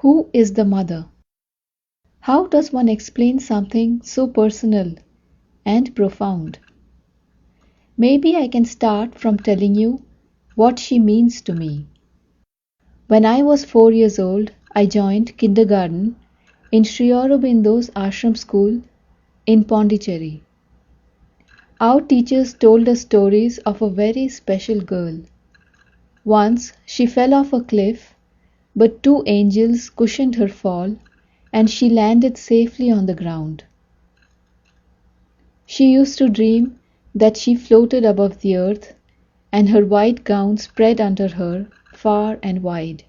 Who is the mother? How does one explain something so personal and profound? Maybe I can start from telling you what she means to me. When I was 4 years old, I joined kindergarten in Sri Aurobindo's ashram school in Pondicherry. Our teachers told us stories of a very special girl. Once she fell off a cliff, but two angels cushioned her fall and she landed safely on the ground. She used to dream that she floated above the earth and her white gown spread under her far and wide.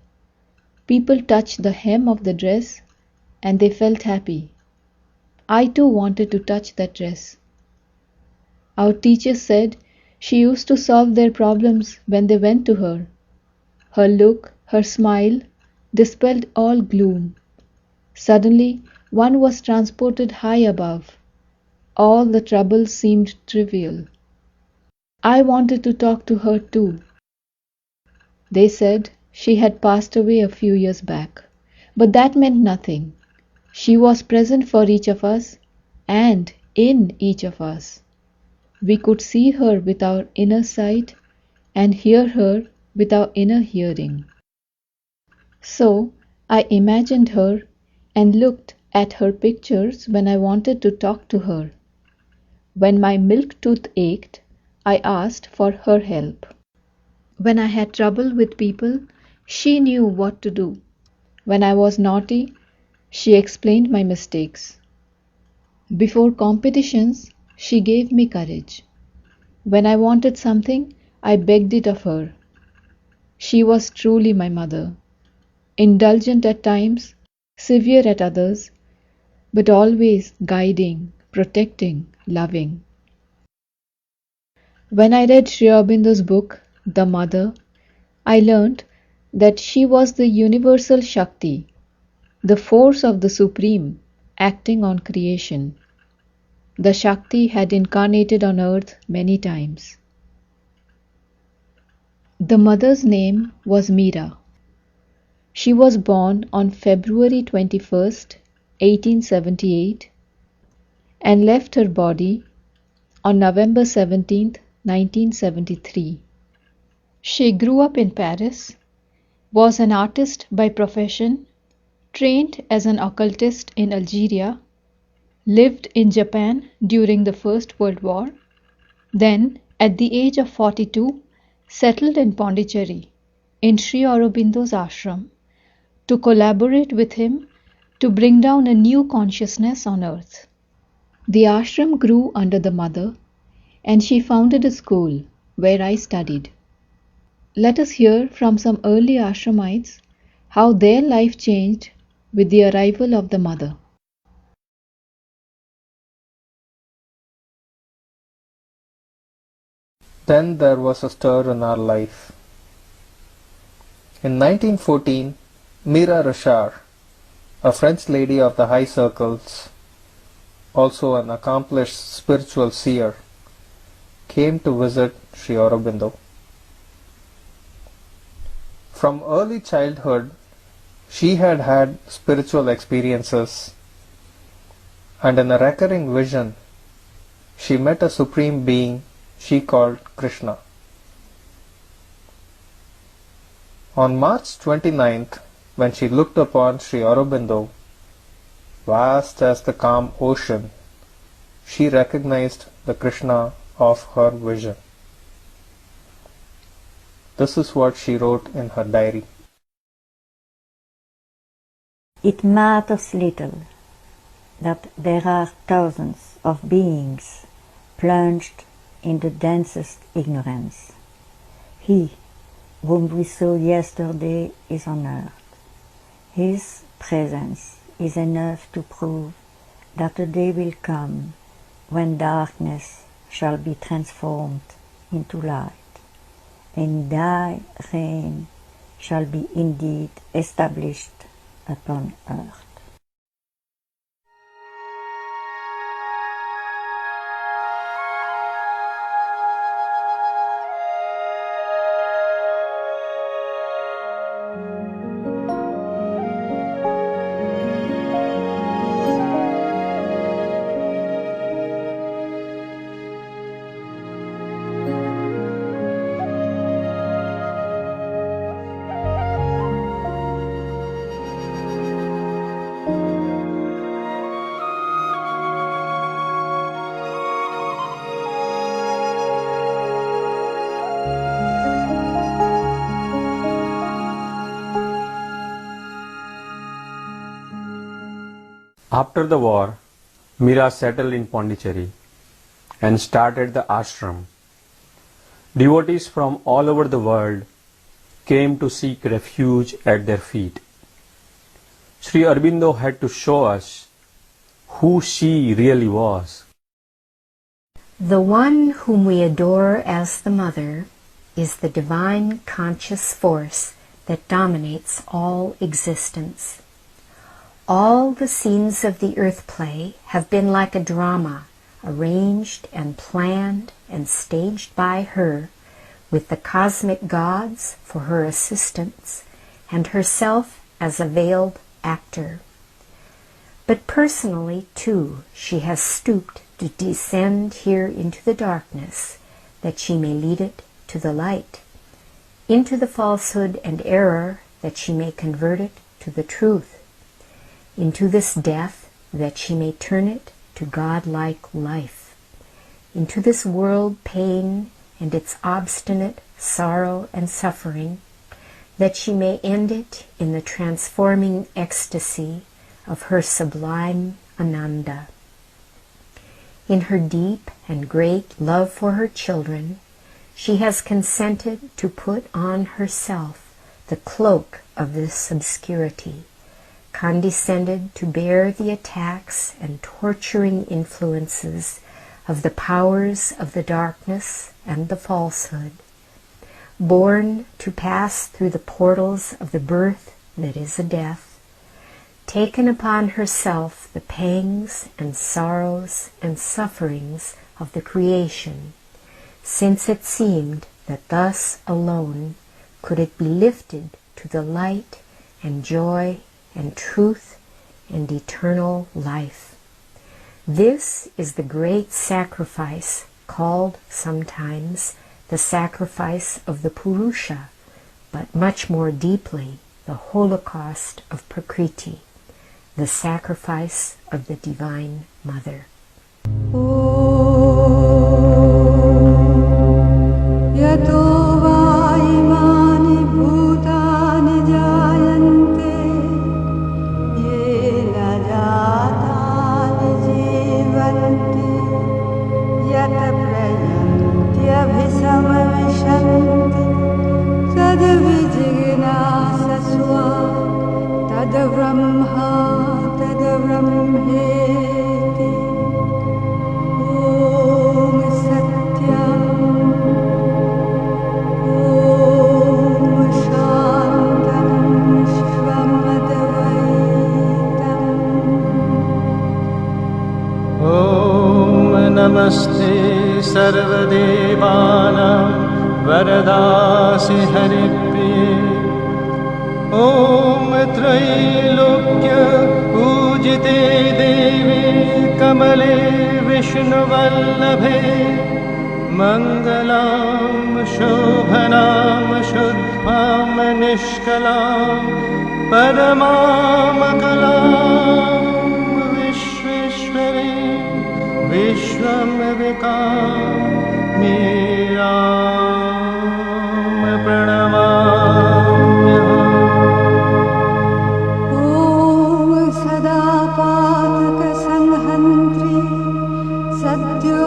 People touched the hem of the dress and they felt happy. I too wanted to touch that dress. Our teacher said she used to solve their problems when they went to her. Her look, her smile, dispelled all gloom. Suddenly one was transported high above. All the troubles seemed trivial. I wanted to talk to her too. They said she had passed away a few years back, but that meant nothing. She was present for each of us and in each of us. We could see her with our inner sight and hear her with our inner hearing. So I imagined her and looked at her pictures when I wanted to talk to her. When my milk tooth ached, I asked for her help. When I had trouble with people, she knew what to do. When I was naughty, she explained my mistakes. Before competitions, she gave me courage. When I wanted something, I begged it of her. She was truly my mother, indulgent at times, severe at others, but always guiding, protecting, loving. When I read Sri Aurobindo's book, The Mother, I learnt that she was the universal Shakti, the force of the Supreme acting on creation. The Shakti had incarnated on earth many times. The mother's name was Meera. She was born on February 21st, 1878, and left her body on November 17th, 1973. She grew up in Paris, was an artist by profession, trained as an occultist in Algeria, lived in Japan during the First World War, then, at the age of 42, settled in Pondicherry, in Sri Aurobindo's ashram, to collaborate with him to bring down a new consciousness on earth. The ashram grew under the mother, and she founded a school where I studied. Let us hear from some early ashramites how their life changed with the arrival of the mother. Then there was a stir in our life. In 1914, Mira Richard, a French lady of the high circles, also an accomplished spiritual seer, came to visit Sri Aurobindo. From early childhood, she had had spiritual experiences, and in a recurring vision, she met a supreme being she called Krishna. On March 29th, when she looked upon Sri Aurobindo, vast as the calm ocean, she recognized the Krishna of her vision. This is what she wrote in her diary. It matters little that there are thousands of beings plunged in the densest ignorance. He whom we saw yesterday is on earth. His presence is enough to prove that a day will come when darkness shall be transformed into light, and thy reign shall be indeed established upon earth. After the war, Mira settled in Pondicherry and started the ashram. Devotees from all over the world came to seek refuge at their feet. Sri Aurobindo had to show us who she really was. The one whom we adore as the Mother is the divine conscious force that dominates all existence. All the scenes of the earth play have been like a drama, arranged and planned and staged by her, with the cosmic gods for her assistants and herself as a veiled actor. But personally, too, she has stooped to descend here into the darkness, that she may lead it to the light, into the falsehood and error, that she may convert it to the truth, into this death, that she may turn it to God-like life, into this world pain and its obstinate sorrow and suffering, that she may end it in the transforming ecstasy of her sublime Ananda. In her deep and great love for her children, she has consented to put on herself the cloak of this obscurity, condescended to bear the attacks and torturing influences of the powers of the darkness and the falsehood, born to pass through the portals of the birth that is a death, taken upon herself the pangs and sorrows and sufferings of the creation, since it seemed that thus alone could it be lifted to the light and joy and truth and eternal life. This is the great sacrifice called sometimes the sacrifice of the Purusha, but much more deeply the holocaust of Prakriti, the sacrifice of the Divine Mother. नमस्ते सर्वदेवानां वरदासि हरिप्रिये ॐ त्रैलोक्य पूजिते देवी कमले विष्णुवल्लभे मङ्गलां शोभनां शुद्धां निष्कलां परमां कलां विश्वेश्वरी विश्वम्भविकां प्रणमाम्यहम्। ॐ सदा पातकसंहन्त्री सद्यो